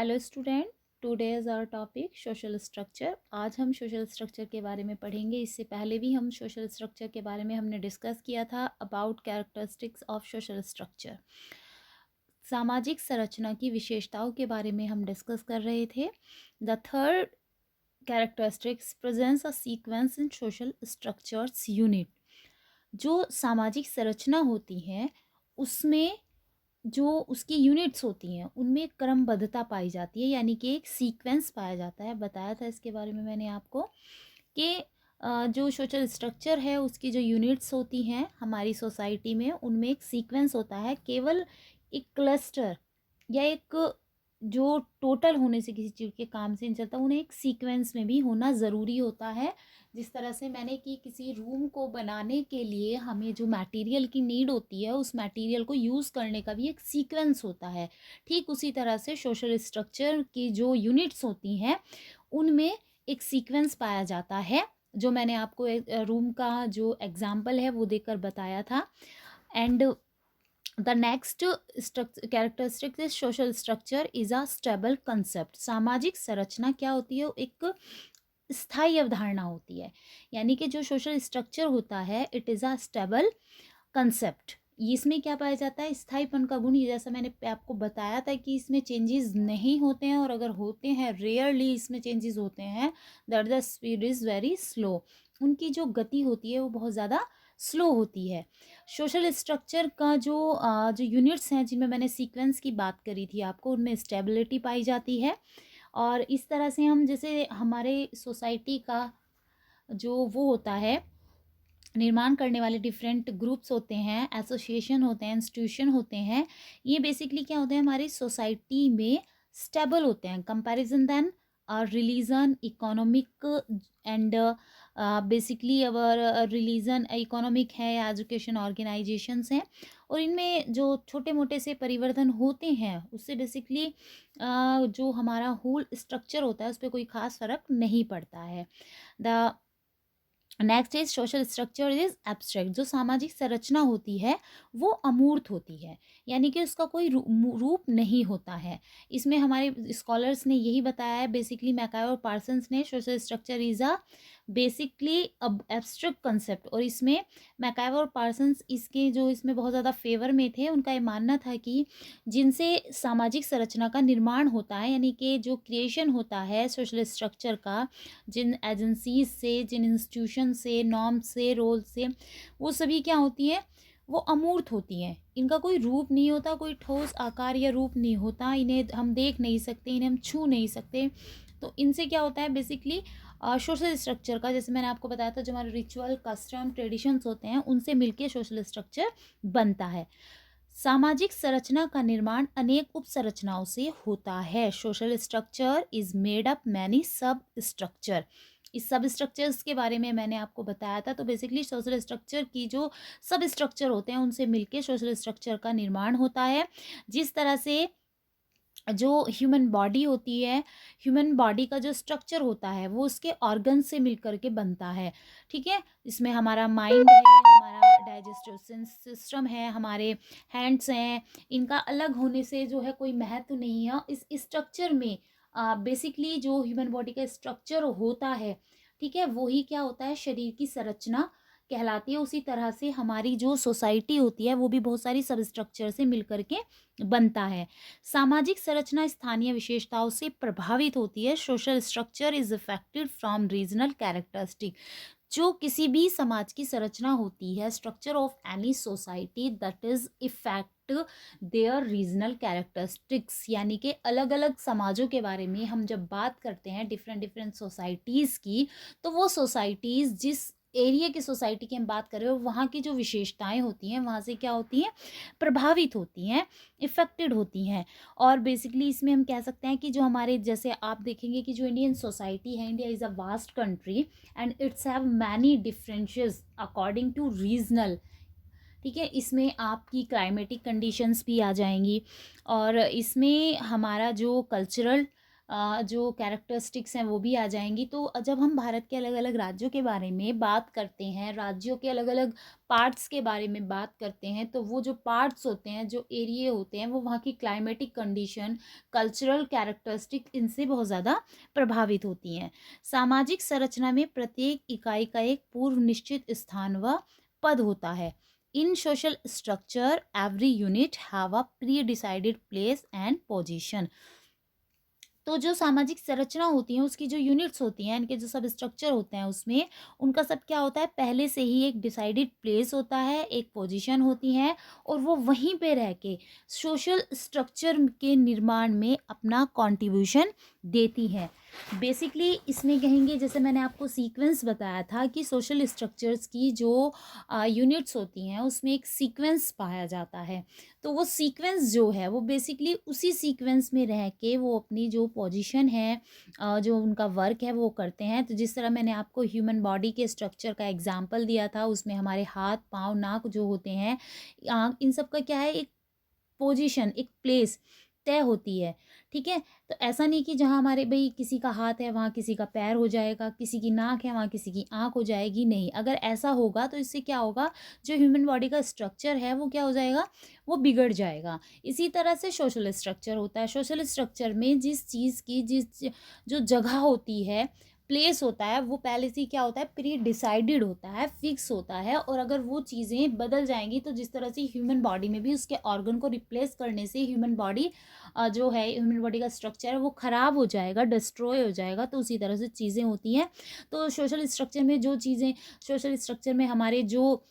Hello student, today is our topic social structure. आज हम social structure के बारे में पढ़ेंगे। इससे पहले भी हम सोशल स्ट्रक्चर के बारे में हमने डिस्कस किया था about characteristics of social structure. सामाजिक संरचना की विशेषताओं के बारे में हम डिस्कस कर रहे थे। The third characteristics presence a sequence in social structures unit. जो सामाजिक संरचना होती है उसमें जो उसकी यूनिट्स होती हैं उनमें क्रमबद्धता पाई जाती है, यानी कि एक सीक्वेंस पाया जाता है। बताया था इसके बारे में मैंने आपको कि जो सोशल स्ट्रक्चर है उसकी जो यूनिट्स होती हैं हमारी सोसाइटी में उनमें एक सीक्वेंस होता है। केवल एक क्लस्टर या एक जो टोटल होने से किसी चीज़ के काम से नहीं चलता, उन्हें एक सीक्वेंस में भी होना ज़रूरी होता है। जिस तरह से मैंने कि किसी रूम को बनाने के लिए हमें जो मटेरियल की नीड होती है उस मटेरियल को यूज़ करने का भी एक सीक्वेंस होता है। ठीक उसी तरह से सोशल स्ट्रक्चर की जो यूनिट्स होती हैं उनमें एक सीक्वेंस पाया जाता है, जो मैंने आपको रूम का जो एग्जाम्पल है वो देकर बताया था। And the next characteristic is social structure is a stable concept. सामाजिक संरचना क्या होती है? एक स्थायी अवधारणा होती है, यानी कि जो सोशल स्ट्रक्चर होता है it is a stable concept. इसमें क्या पाया जाता है? स्थायीपन का गुण। ये जैसा मैंने आपको बताया था कि इसमें चेंजेस नहीं होते हैं, और अगर होते हैं रेयरली इसमें चेंजेस होते हैं। That the speed is very slow. उनकी जो गति होती है वो बहुत ज़्यादा स्लो होती है। सोशल स्ट्रक्चर का जो यूनिट्स हैं जिनमें मैंने सीक्वेंस की बात करी थी आपको, उनमें स्टेबिलिटी पाई जाती है। और इस तरह से हम जैसे हमारे सोसाइटी का जो वो होता है निर्माण करने वाले डिफरेंट ग्रुप्स होते हैं, एसोसिएशन होते हैं, इंस्टीट्यूशन होते हैं, ये बेसिकली क्या होते हैं हमारी सोसाइटी में स्टेबल होते हैं comparison than religion economic and basically our religion economic है या एजुकेशन ऑर्गेनाइजेशंस हैं। और इनमें जो छोटे मोटे से परिवर्तन होते हैं उससे बेसिकली जो हमारा होल स्ट्रक्चर होता है उस पर कोई खास फर्क नहीं पड़ता है। The next is social structure is abstract. जो सामाजिक संरचना होती है वो अमूर्त होती है, यानी कि उसका कोई रूप नहीं होता है। इसमें हमारे स्कॉलर्स ने यही बताया है, बेसिकली मैकाय और पार्सन्स ने, social structure is a basically abstract concept. और इसमें मैकाय और पार्सन्स इसके जो इसमें बहुत ज़्यादा फेवर में थे, उनका ये मानना था कि जिनसे सामाजिक संरचना का निर्माण होता है, यानी कि जो क्रिएशन होता है सोशल स्ट्रक्चर का, जिन एजेंसीज से, जिन इंस्टीट्यूशन से, नॉर्म से, रोल से, वो सभी क्या होती हैं? वो अमूर्त होती हैं। इनका कोई रूप नहीं होता, कोई ठोस आकार या रूप नहीं होता, इन्हें हम देख नहीं सकते, इन्हें हम छू नहीं सकते। तो इनसे क्या होता है बेसिकली सोशल स्ट्रक्चर का, जैसे मैंने आपको बताया था, जो हमारे रिचुअल कस्टम ट्रेडिशंस होते हैं उनसे मिलके सोशल स्ट्रक्चर बनता है। सामाजिक संरचना का निर्माण अनेक उप संरचनाओं से होता है। Social structure is made up many सब स्ट्रक्चर। इस सब स्ट्रक्चर्स के बारे में मैंने आपको बताया था। तो बेसिकली सोशल स्ट्रक्चर की जो सब स्ट्रक्चर होते हैं उनसे मिलके सोशल स्ट्रक्चर का निर्माण होता है। जिस तरह से जो ह्यूमन बॉडी होती है, ह्यूमन बॉडी का जो स्ट्रक्चर होता है वो उसके ऑर्गन से मिलकर के बनता है। ठीक है, इसमें हमारा माइंड है, हमारा डाइजेस्टिव सिस्टम है, हमारे हैंड्स हैं। इनका अलग होने से जो है कोई महत्व नहीं है इस स्ट्रक्चर में। बेसिकली जो ह्यूमन बॉडी का स्ट्रक्चर होता है, ठीक है, वही क्या होता है? शरीर की संरचना कहलाती है। उसी तरह से हमारी जो सोसाइटी होती है वो भी बहुत सारी सब स्ट्रक्चर से मिलकर के बनता है। सामाजिक संरचना स्थानीय विशेषताओं से प्रभावित होती है। Social structure is affected from regional characteristic. जो किसी भी समाज की संरचना होती है, structure of any society, that is effect their regional characteristics, यानी कि अलग अलग समाजों के बारे में हम जब बात करते हैं डिफरेंट डिफरेंट सोसाइटीज़ की, तो वो सोसाइटीज़ जिस एरिया की सोसाइटी की हम बात कर रहे हो वहाँ की जो विशेषताएं होती हैं वहाँ से क्या होती हैं? प्रभावित होती हैं, इफेक्टेड होती हैं। और बेसिकली इसमें हम कह सकते हैं कि जो हमारे, जैसे आप देखेंगे कि जो इंडियन सोसाइटी है, India is a vast country and its have many differences according to regional. ठीक है, इसमें आपकी क्लाइमेटिक कंडीशंस भी आ जाएंगी, और इसमें हमारा जो कल्चरल जो कैरेक्टरिस्टिक्स हैं वो भी आ जाएंगी। तो जब हम भारत के अलग अलग राज्यों के बारे में बात करते हैं, राज्यों के अलग अलग पार्ट्स के बारे में बात करते हैं, तो वो जो पार्ट्स होते हैं, जो एरिया होते हैं, वो वहाँ की क्लाइमेटिक कंडीशन, कल्चरल कैरेक्टरिस्टिक, इनसे बहुत ज़्यादा प्रभावित होती हैं। सामाजिक संरचना में प्रत्येक इकाई का एक पूर्व निश्चित स्थान व पद होता है। In social structure every unit have a pre decided place and position. तो जो सामाजिक संरचना होती है, उसकी जो यूनिट्स होती हैं, इनके जो सब स्ट्रक्चर होते हैं, उसमें उनका सब क्या होता है, पहले से ही एक डिसाइडेड प्लेस होता है, एक पोजीशन होती है, और वो वहीं पे रह के सोशल स्ट्रक्चर के निर्माण में अपना कंट्रीब्यूशन देती हैं। बेसिकली इसमें कहेंगे, जैसे मैंने आपको सीक्वेंस बताया था कि सोशल स्ट्रक्चर्स की जो यूनिट्स होती हैं, उसमें एक सीक्वेंस पाया जाता है। तो वो सीक्वेंस जो है, वो बेसिकली उसी सीक्वेंस में रह के वो अपनी जो पोजीशन है, जो उनका वर्क है, वो करते हैं। तो जिस तरह मैंने आपको ह्यूमन बॉडी के स्ट्रक्चर का एग्जांपल दिया था, उसमें हमारे हाथ, पाँव, नाक जो होते हैं, आँख, इन सब का क्या है, एक पोजीशन, एक प्लेस तय होती है। ठीक है? तो ऐसा नहीं कि जहाँ हमारे भई किसी का हाथ है, वहाँ किसी का पैर हो जाएगा, किसी की नाक है, वहाँ किसी की आँख हो जाएगी, नहीं। अगर ऐसा होगा तो इससे क्या होगा, जो ह्यूमन बॉडी का स्ट्रक्चर है, वो क्या हो जाएगा, वो बिगड़ जाएगा। इसी तरह से सोशल स्ट्रक्चर होता है। सोशल स्ट्रक्चर में जिस चीज़ की जो जगह होती है, प्लेस होता है, वो पहले से ही क्या होता है, प्री डिसाइडेड होता है, फिक्स होता है। और अगर वो चीज़ें बदल जाएंगी, तो जिस तरह से ह्यूमन बॉडी में भी उसके ऑर्गन को रिप्लेस करने से ह्यूमन बॉडी जो है, ह्यूमन बॉडी का स्ट्रक्चर है, वो ख़राब हो जाएगा, डिस्ट्रॉय हो जाएगा। तो उसी तरह से चीज़ें होती हैं। तो सोशल स्ट्रक्चर में जो चीज़ें, सोशल स्ट्रक्चर में हमारे जो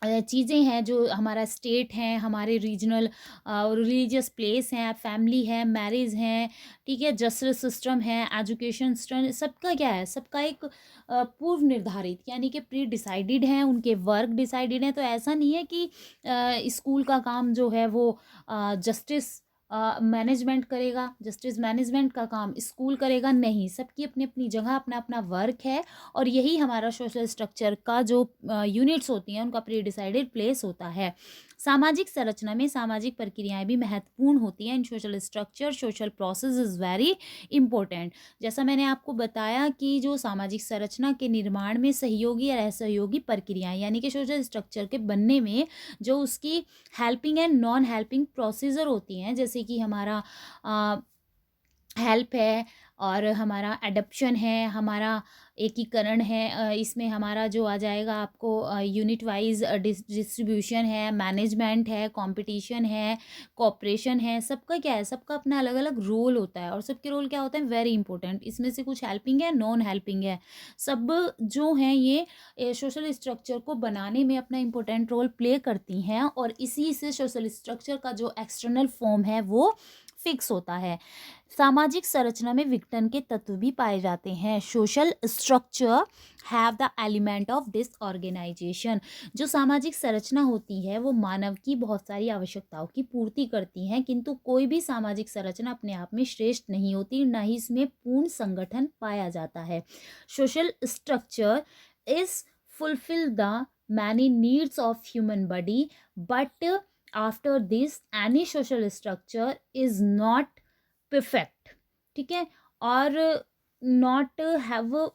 चीज़ें हैं, जो हमारा स्टेट है, हमारे रीजनल रिलीजियस प्लेस हैं, फैमिली है, मैरिज हैं, ठीक है, जस्टिस सिस्टम है, एजुकेशन सिस्टम, सबका क्या है, सबका एक पूर्व निर्धारित, यानी कि प्री डिसाइडेड है, उनके वर्क डिसाइडेड हैं। तो ऐसा नहीं है कि स्कूल का काम जो है वो जस्टिस मैनेजमेंट करेगा, जस्टिस मैनेजमेंट का काम स्कूल करेगा, नहीं। सबकी अपनी अपनी जगह अपना अपना वर्क है। और यही हमारा सोशल स्ट्रक्चर का जो यूनिट्स होती हैं, उनका प्री डिसाइडेड प्लेस होता है। सामाजिक संरचना में सामाजिक प्रक्रियाएं भी महत्वपूर्ण होती हैं। इन social structure social process is very important. जैसा मैंने आपको बताया कि जो सामाजिक संरचना के निर्माण में सहयोगी या असहयोगी प्रक्रियाएं, यानी कि सोशल स्ट्रक्चर के बनने में जो उसकी helping and non helping procedure होती हैं, जैसे कि हमारा हेल्प है, और हमारा एडप्शन है, हमारा एकीकरण है, इसमें हमारा जो आ जाएगा आपको यूनिट वाइज डिस्ट्रीब्यूशन है, मैनेजमेंट है, कंपटीशन है, कोऑपरेशन है। सबका क्या है, सबका अपना अलग अलग रोल होता है, और सबके रोल क्या होते हैं, वेरी इंपॉर्टेंट। इसमें से कुछ हेल्पिंग है, नॉन हेल्पिंग है। सब जो हैं ये सोशल स्ट्रक्चर को बनाने में अपना इंपॉर्टेंट रोल प्ले करती हैं, और इसी से सोशल स्ट्रक्चर का जो एक्सटर्नल फॉर्म है वो फिक्स होता है। सामाजिक संरचना में विघटन के तत्व भी पाए जाते हैं। Social structure have the element of disorganisation. जो सामाजिक संरचना होती है, वो मानव की बहुत सारी आवश्यकताओं की पूर्ति करती हैं, किंतु कोई भी सामाजिक संरचना अपने आप में श्रेष्ठ नहीं होती, न ही इसमें पूर्ण संगठन पाया जाता है। Social structure is fulfil the many needs of human body, but after this any social structure is not perfect. ठीक है? और not have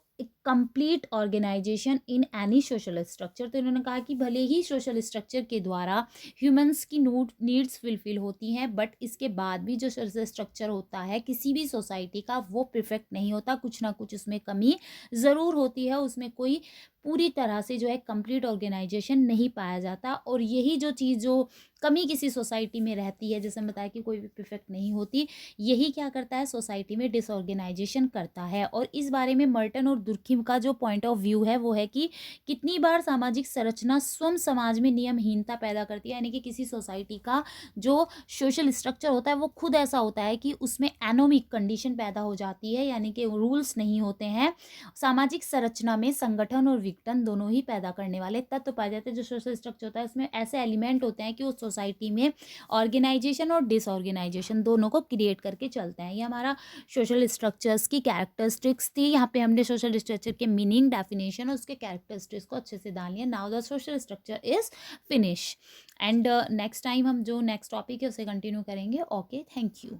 complete organisation in any social structure. तो इन्होंने कहा कि भले ही सोशल स्ट्रक्चर के द्वारा ह्यूमंस की नीड्स फुलफिल होती हैं, बट इसके बाद भी जो सोशल स्ट्रक्चर होता है किसी भी सोसाइटी का, वो परफेक्ट नहीं होता। कुछ ना कुछ उसमें कमी ज़रूर होती है, उसमें कोई पूरी तरह से जो है कंप्लीट ऑर्गेनाइजेशन नहीं पाया जाता। और यही जो चीज़, जो कमी किसी सोसाइटी में रहती है, जैसे मैं बताया कि कोई भी परफेक्ट नहीं होती, यही क्या करता है, सोसाइटी में डिसऑर्गेनाइजेशन करता है। और इस बारे में मर्टन और दुर्खिम का जो पॉइंट ऑफ व्यू है, वो है कि कितनी बार सामाजिक संरचना स्वयं समाज में नियमहीनता पैदा करती है, यानी कि किसी सोसाइटी का जो सोशल स्ट्रक्चर होता है, वो खुद ऐसा होता है कि उसमें एनोमिक कंडीशन पैदा हो जाती है, यानी कि रूल्स नहीं होते हैं। सामाजिक संरचना में संगठन और विघटन दोनों ही पैदा करने वाले तत्व पाए जाते हैं। जो सोशल स्ट्रक्चर होता है, उसमें ऐसे एलिमेंट होते हैं कि उस सोसाइटी में ऑर्गेनाइजेशन और डिसऑर्गेनाइजेशन दोनों को क्रिएट करके चलते हैं। ये हमारा सोशल स्ट्रक्चर्स की कैरेक्टरिस्टिक्स थी। यहाँ पे हमने सोशल स्ट्रक्चर के मीनिंग, डेफिनेशन और उसके कैरेक्टरिस्टिक्स को अच्छे से जान लिया। Now the social structure is finish, and next time हम जो नेक्स्ट टॉपिक है उसे कंटिन्यू करेंगे। Okay, thank you.